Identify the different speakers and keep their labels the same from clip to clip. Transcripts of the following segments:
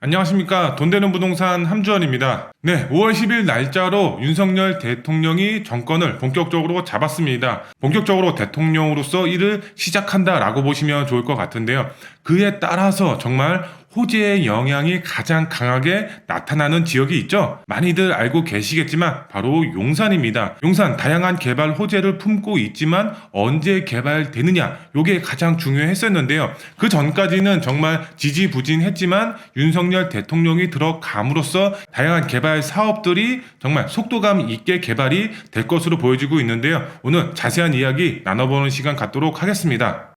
Speaker 1: 안녕하십니까. 돈 되는 부동산 함주원입니다. 네, 5월 10일 날짜로 윤석열 대통령이 정권을 본격적으로 잡았습니다. 본격적으로 대통령으로서 일을 시작한다라고 보시면 좋을 것 같은데요. 그에 따라서 정말 호재의 영향이 가장 강하게 나타나는 지역이 있죠. 많이들 알고 계시겠지만 바로 용산입니다. 용산 다양한 개발 호재를 품고 있지만 언제 개발되느냐, 이게 가장 중요했었는데요. 그 전까지는 정말 지지부진했지만 윤석열 대통령이 들어감으로써 다양한 개발 사업들이 정말 속도감 있게 개발이 될 것으로 보여지고 있는데요. 오늘 자세한 이야기 나눠보는 시간 갖도록 하겠습니다.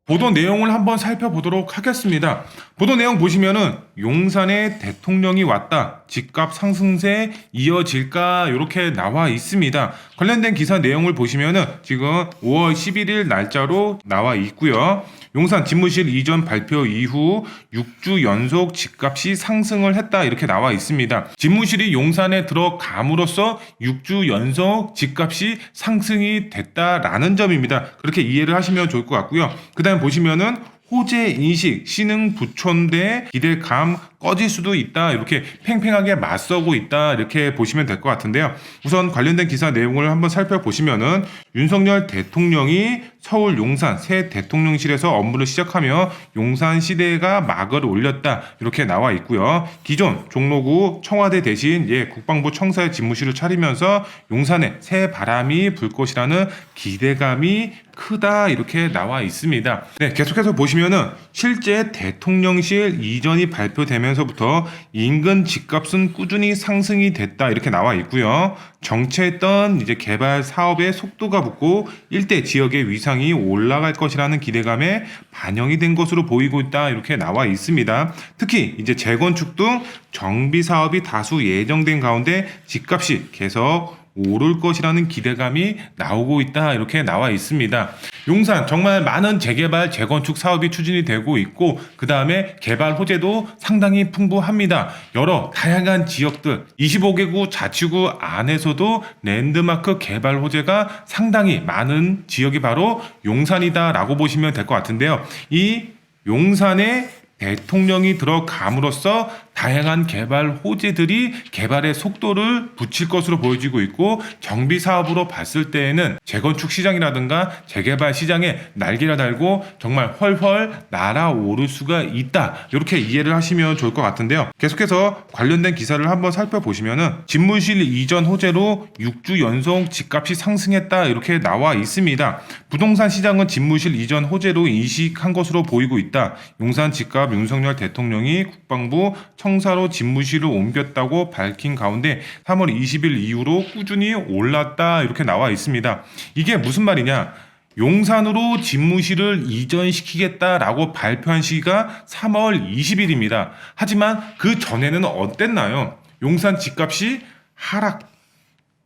Speaker 1: 보도 내용을 한번 살펴보도록 하겠습니다. 보도 내용 보시면은 용산에 대통령이 왔다. 집값 상승세 이어질까? 이렇게 나와 있습니다. 관련된 기사 내용을 보시면은 지금 5월 11일 날짜로 나와 있고요. 용산 집무실 이전 발표 이후 6주 연속 집값이 상승을 했다 이렇게 나와 있습니다. 집무실이 용산에 들어감으로써 6주 연속 집값이 상승이 됐다라는 점입니다. 그렇게 이해를 하시면 좋을 것 같고요. 그 다음에 보시면은 호재 인식, 신흥 부촌대 기대감 꺼질 수도 있다. 이렇게 팽팽하게 맞서고 있다. 이렇게 보시면 될 것 같은데요. 우선 관련된 기사 내용을 한번 살펴보시면은 윤석열 대통령이 서울 용산 새 대통령실에서 업무를 시작하며 용산 시대가 막을 올렸다. 이렇게 나와 있고요. 기존 종로구 청와대 대신 국방부 청사의 집무실을 차리면서 용산에 새 바람이 불 것이라는 기대감이 크다 이렇게 나와 있습니다. 네, 계속해서 보시면은 실제 대통령실 이전이 발표되면서부터 인근 집값은 꾸준히 상승이 됐다 이렇게 나와 있고요. 정체했던 개발 사업의 속도가 붙고 일대 지역의 위상이 올라갈 것이라는 기대감에 반영이 된 것으로 보이고 있다 이렇게 나와 있습니다. 특히 재건축 등 정비 사업이 다수 예정된 가운데 집값이 계속 오를 것이라는 기대감이 나오고 있다 이렇게 나와 있습니다. 용산 정말 많은 재개발 재건축 사업이 추진이 되고 있고 그 다음에 개발 호재도 상당히 풍부합니다. 여러 다양한 지역들 25개구 자치구 안에서도 랜드마크 개발 호재가 상당히 많은 지역이 바로 용산이다 라고 보시면 될 것 같은데요. 이 용산의 대통령이 들어감으로써 다양한 개발 호재들이 개발의 속도를 붙일 것으로 보여지고 있고 정비 사업으로 봤을 때에는 재건축 시장이라든가 재개발 시장에 날개를 달고 정말 헐헐 날아오를 수가 있다. 이렇게 이해를 하시면 좋을 것 같은데요. 계속해서 관련된 기사를 한번 살펴보시면은 집무실 이전 호재로 6주 연속 집값이 상승했다. 이렇게 나와 있습니다. 부동산 시장은 집무실 이전 호재로 인식한 것으로 보이고 있다. 용산 집값 윤석열 대통령이 국방부 청사로 집무실을 옮겼다고 밝힌 가운데 3월 20일 이후로 꾸준히 올랐다 이렇게 나와 있습니다. 이게 무슨 말이냐? 용산으로 집무실을 이전시키겠다라고 발표한 시기가 3월 20일입니다. 하지만 그 전에는 어땠나요? 용산 집값이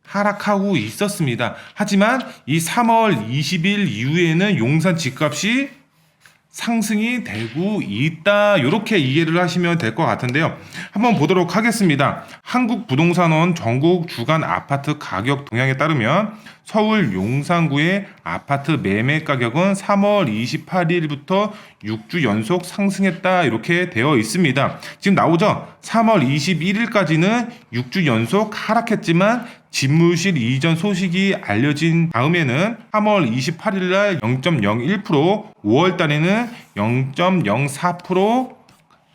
Speaker 1: 하락하고 있었습니다. 하지만 이 3월 20일 이후에는 용산 집값이 상승이 되고 있다. 이렇게 이해를 하시면 될 것 같은데요. 한번 보도록 하겠습니다. 한국부동산원 전국 주간 아파트 가격 동향에 따르면 서울 용산구의 아파트 매매 가격은 3월 28일부터 6주 연속 상승했다 이렇게 되어 있습니다. 지금 나오죠? 3월 21일까지는 6주 연속 하락했지만 집무실 이전 소식이 알려진 다음에는 3월 28일날 0.01%, 5월달에는 0.04%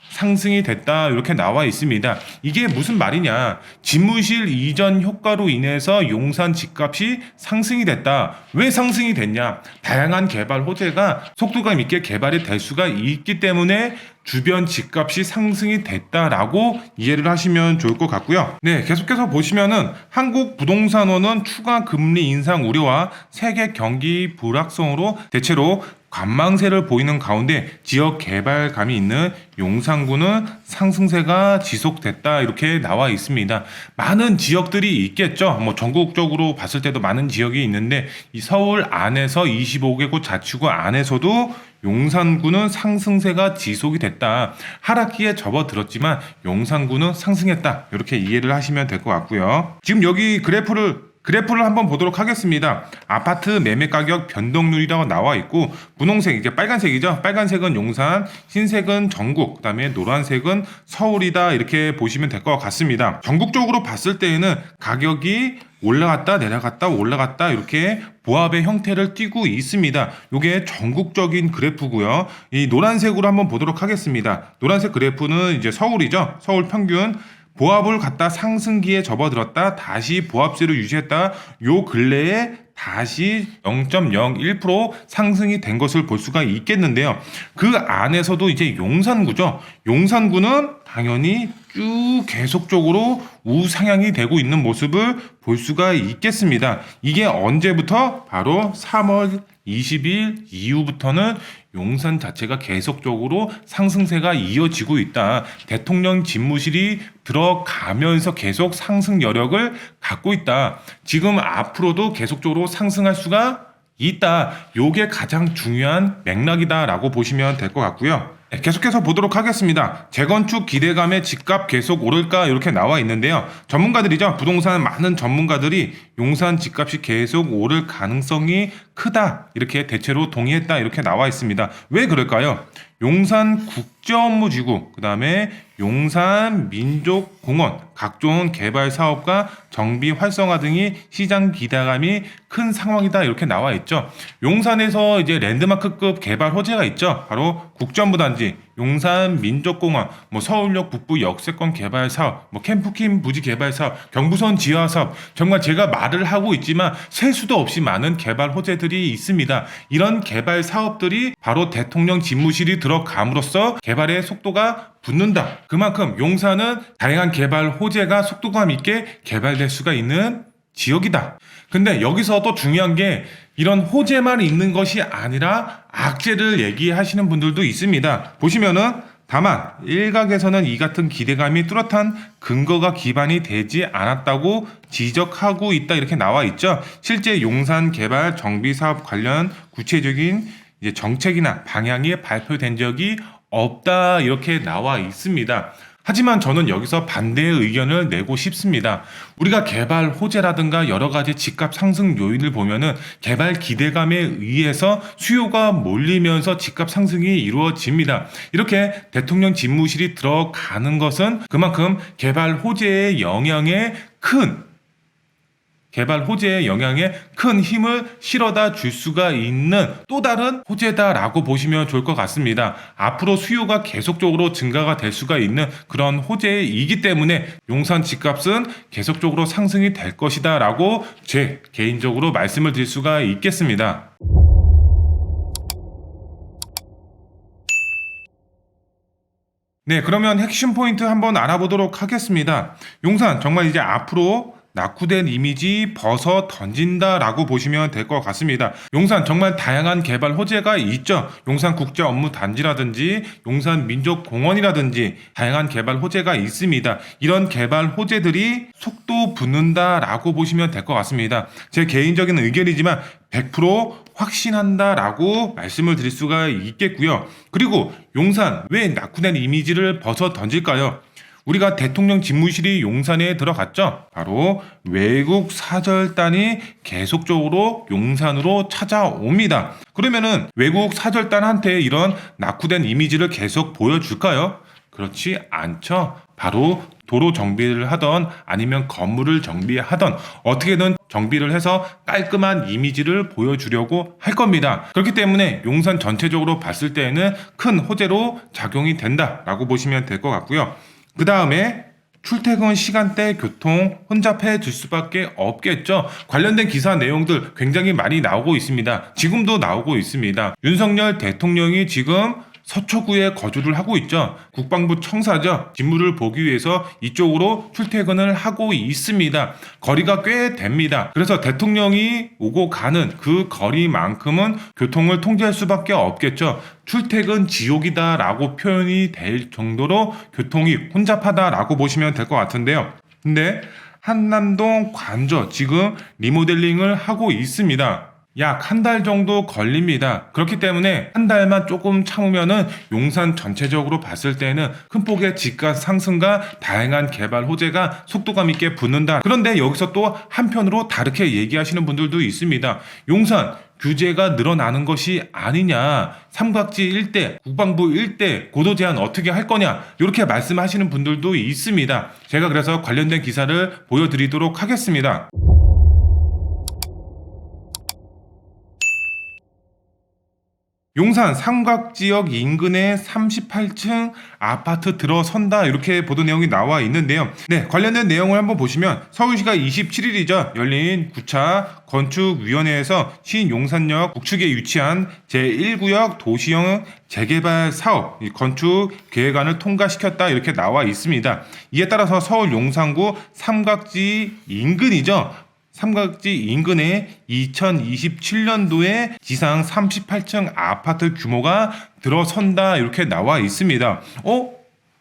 Speaker 1: 상승이 됐다 이렇게 나와 있습니다. 이게 무슨 말이냐? 집무실 이전 효과로 인해서 용산 집값이 상승이 됐다. 왜 상승이 됐냐? 다양한 개발 호재가 속도감 있게 개발이 될 수가 있기 때문에 주변 집값이 상승이 됐다라고 이해를 하시면 좋을 것 같고요. 네, 계속해서 보시면은 한국부동산원은 추가 금리 인상 우려와 세계 경기 불확성으로 대체로 관망세를 보이는 가운데 지역 개발감이 있는 용산구는 상승세가 지속됐다 이렇게 나와 있습니다. 많은 지역들이 있겠죠. 전국적으로 봤을 때도 많은 지역이 있는데 이 서울 안에서 25개구 자치구 안에서도 용산구는 상승세가 지속이 됐다. 하락기에 접어들었지만 용산구는 상승했다. 이렇게 이해를 하시면 될 것 같고요. 지금 여기 그래프를 그래프를 한번 보도록 하겠습니다. 아파트 매매 가격 변동률이라고 나와 있고 분홍색 이제 빨간색이죠. 빨간색은 용산, 흰색은 전국, 그다음에 노란색은 서울이다 이렇게 보시면 될 것 같습니다. 전국적으로 봤을 때에는 가격이 올라갔다 내려갔다 올라갔다 이렇게 보합의 형태를 띠고 있습니다. 이게 전국적인 그래프고요. 이 노란색으로 한번 보도록 하겠습니다. 노란색 그래프는 이제 서울이죠. 서울 평균 보합을 갖다 상승기에 접어들었다 다시 보합세를 유지했다 요 근래에 다시 0.01% 상승이 된 것을 볼 수가 있겠는데요. 그 안에서도 이제 용산구죠. 용산구는 당연히 쭉 계속적으로 우상향이 되고 있는 모습을 볼 수가 있겠습니다. 이게 언제부터? 바로 3월 20일 이후부터는 용산 자체가 계속적으로 상승세가 이어지고 있다. 대통령 집무실이 들어가면서 계속 상승 여력을 갖고 있다. 지금 앞으로도 계속적으로 상승할 수가 있다. 요게 가장 중요한 맥락이다라고 보시면 될 것 같고요. 계속해서 보도록 하겠습니다. 재건축 기대감에 집값 계속 오를까 이렇게 나와 있는데요. 전문가들이죠. 부동산 많은 전문가들이 용산 집값이 계속 오를 가능성이 크다 이렇게 대체로 동의했다 이렇게 나와 있습니다. 왜 그럴까요? 용산 국제업무지구, 그 다음에 용산 민족공원, 각종 개발 사업과 정비 활성화 등이 시장 기대감이 큰 상황이다 이렇게 나와 있죠. 용산에서 이제 랜드마크급 개발 호재가 있죠. 바로 국제업무단지, 용산 민족공원, 서울역 북부 역세권 개발 사업, 캠프킴 부지 개발 사업, 경부선 지하 사업, 정말 제가 말을 하고 있지만 셀 수도 없이 많은 개발 호재들이 있습니다. 이런 개발 사업들이 바로 대통령 집무실이 들어감으로써 개발의 속도가 붙는다. 그만큼 용산은 다양한 개발 호재가 속도감 있게 개발될 수가 있는 지역이다. 근데 여기서 또 중요한 게 이런 호재만 있는 것이 아니라 악재를 얘기하시는 분들도 있습니다. 보시면은 다만 일각에서는 이 같은 기대감이 뚜렷한 근거가 기반이 되지 않았다고 지적하고 있다 이렇게 나와 있죠. 실제 용산 개발 정비 사업 관련 구체적인 이제 정책이나 방향이 발표된 적이 없다 이렇게 나와 있습니다. 하지만 저는 여기서 반대의 의견을 내고 싶습니다. 우리가 개발 호재라든가 여러 가지 집값 상승 요인을 보면은 개발 기대감에 의해서 수요가 몰리면서 집값 상승이 이루어집니다. 이렇게 대통령 집무실이 들어가는 것은 그만큼 개발 호재의 영향에 큰 힘을 실어다 줄 수가 있는 또 다른 호재다라고 보시면 좋을 것 같습니다. 앞으로 수요가 계속적으로 증가가 될 수가 있는 그런 호재이기 때문에 용산 집값은 계속적으로 상승이 될 것이다 라고 제 개인적으로 말씀을 드릴 수가 있겠습니다. 네, 그러면 핵심 포인트 한번 알아보도록 하겠습니다. 용산 정말 이제 앞으로 낙후된 이미지 벗어 던진다라고 보시면 될 것 같습니다. 용산 정말 다양한 개발 호재가 있죠. 용산 국제업무단지라든지 용산 민족공원이라든지 다양한 개발 호재가 있습니다. 이런 개발 호재들이 속도 붙는다라고 보시면 될 것 같습니다. 제 개인적인 의견이지만 100% 확신한다라고 말씀을 드릴 수가 있겠고요. 그리고 용산 왜 낙후된 이미지를 벗어 던질까요? 우리가 대통령 집무실이 용산에 들어갔죠. 바로 외국 사절단이 계속적으로 용산으로 찾아옵니다. 그러면은 외국 사절단한테 이런 낙후된 이미지를 계속 보여줄까요? 그렇지 않죠. 바로 도로 정비를 하던 아니면 건물을 정비하던 어떻게든 정비를 해서 깔끔한 이미지를 보여주려고 할 겁니다. 그렇기 때문에 용산 전체적으로 봤을 때에는 큰 호재로 작용이 된다라고 보시면 될 것 같고요. 그 다음에 출퇴근 시간대 교통 혼잡해질 수밖에 없겠죠. 관련된 기사 내용들 굉장히 많이 나오고 있습니다. 지금도 나오고 있습니다. 윤석열 대통령이 지금 서초구에 거주를 하고 있죠. 국방부 청사죠. 직무를 보기 위해서 이쪽으로 출퇴근을 하고 있습니다. 거리가 꽤 됩니다. 그래서 대통령이 오고 가는 그 거리만큼은 교통을 통제할 수밖에 없겠죠. 출퇴근 지옥이다라고 표현이 될 정도로 교통이 혼잡하다라고 보시면 될 것 같은데요. 근데 한남동 관저 지금 리모델링을 하고 있습니다. 약 한 달 정도 걸립니다. 그렇기 때문에 한 달만 조금 참으면은 용산 전체적으로 봤을 때는 큰 폭의 집값 상승과 다양한 개발 호재가 속도감 있게 붙는다. 그런데 여기서 또 한편으로 다르게 얘기하시는 분들도 있습니다. 용산 규제가 늘어나는 것이 아니냐, 삼각지 일대, 국방부 일대 고도 제한 어떻게 할 거냐, 이렇게 말씀하시는 분들도 있습니다. 제가 그래서 관련된 기사를 보여드리도록 하겠습니다. 용산 삼각지역 인근에 38층 아파트 들어선다, 이렇게 보도 내용이 나와 있는데요. 네, 관련된 내용을 한번 보시면 서울시가 27일이죠. 열린 9차 건축위원회에서 신용산역 북측에 위치한 제1구역 도시형 재개발 사업 건축 계획안을 통과시켰다, 이렇게 나와 있습니다. 이에 따라서 서울 용산구 삼각지 인근이죠. 삼각지 인근에 2027년도에 지상 38층 아파트 규모가 들어선다, 이렇게 나와 있습니다.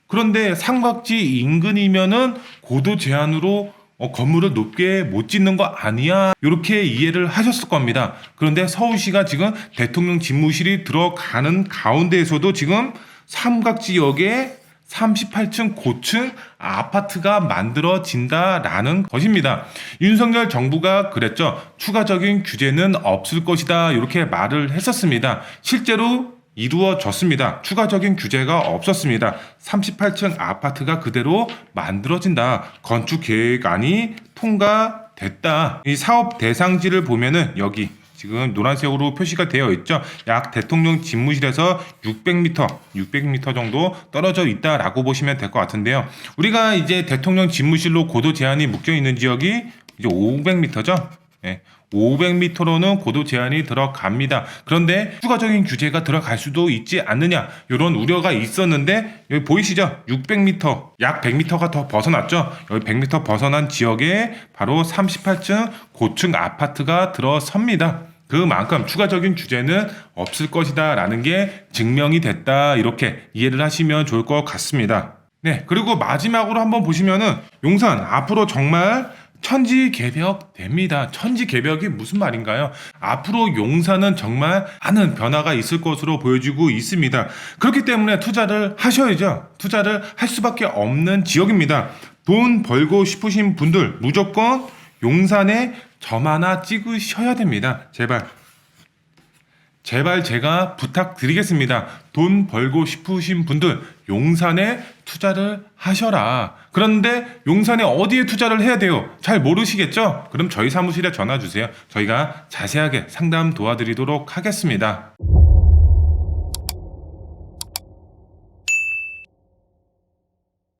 Speaker 1: 그런데 삼각지 인근이면은 고도 제한으로 건물을 높게 못 짓는 거 아니야, 이렇게 이해를 하셨을 겁니다. 그런데 서울시가 지금 대통령 집무실이 들어가는 가운데에서도 지금 삼각지역에 38층 고층 아파트가 만들어진다라는 것입니다. 윤석열 정부가 그랬죠. 추가적인 규제는 없을 것이다, 이렇게 말을 했었습니다. 실제로 이루어졌습니다. 추가적인 규제가 없었습니다. 38층 아파트가 그대로 만들어진다. 건축 계획안이 통과됐다. 이 사업 대상지를 보면은 여기 지금 노란색으로 표시가 되어 있죠. 약 대통령 집무실에서 600m 정도 떨어져 있다라고 보시면 될 것 같은데요. 우리가 이제 대통령 집무실로 고도 제한이 묶여 있는 지역이 이제 500m죠. 네. 500m로는 고도 제한이 들어갑니다. 그런데 추가적인 규제가 들어갈 수도 있지 않느냐, 이런 우려가 있었는데 여기 보이시죠? 600m, 약 100m가 더 벗어났죠. 여기 100m 벗어난 지역에 바로 38층 고층 아파트가 들어섭니다. 그만큼 추가적인 규제는 없을 것이다 라는 게 증명이 됐다, 이렇게 이해를 하시면 좋을 것 같습니다. 네, 그리고 마지막으로 한번 보시면은 용산 앞으로 정말 천지개벽 됩니다. 천지개벽이 무슨 말인가요? 앞으로 용산은 정말 많은 변화가 있을 것으로 보여지고 있습니다. 그렇기 때문에 투자를 하셔야죠. 투자를 할 수밖에 없는 지역입니다. 돈 벌고 싶으신 분들 무조건 용산에 점 하나 찍으셔야 됩니다. 제발 제가 부탁드리겠습니다. 돈 벌고 싶으신 분들 용산에 투자를 하셔라. 그런데 용산에 어디에 투자를 해야 돼요? 잘 모르시겠죠? 그럼 저희 사무실에 전화 주세요. 저희가 자세하게 상담 도와드리도록 하겠습니다.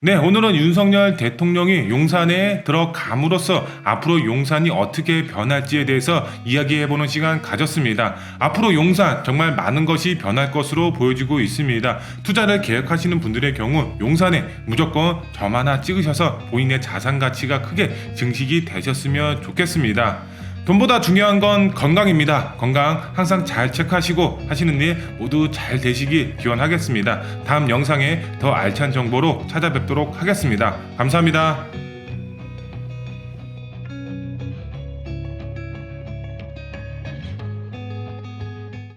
Speaker 1: 네, 오늘은 윤석열 대통령이 용산에 들어감으로써 앞으로 용산이 어떻게 변할지에 대해서 이야기해보는 시간 가졌습니다. 앞으로 용산 정말 많은 것이 변할 것으로 보여지고 있습니다. 투자를 계획하시는 분들의 경우 용산에 무조건 점 하나 찍으셔서 본인의 자산 가치가 크게 증식이 되셨으면 좋겠습니다. 돈보다 중요한 건 건강입니다. 건강 항상 잘 체크하시고 하시는 일 모두 잘 되시길 기원하겠습니다. 다음 영상에 더 알찬 정보로 찾아뵙도록 하겠습니다. 감사합니다.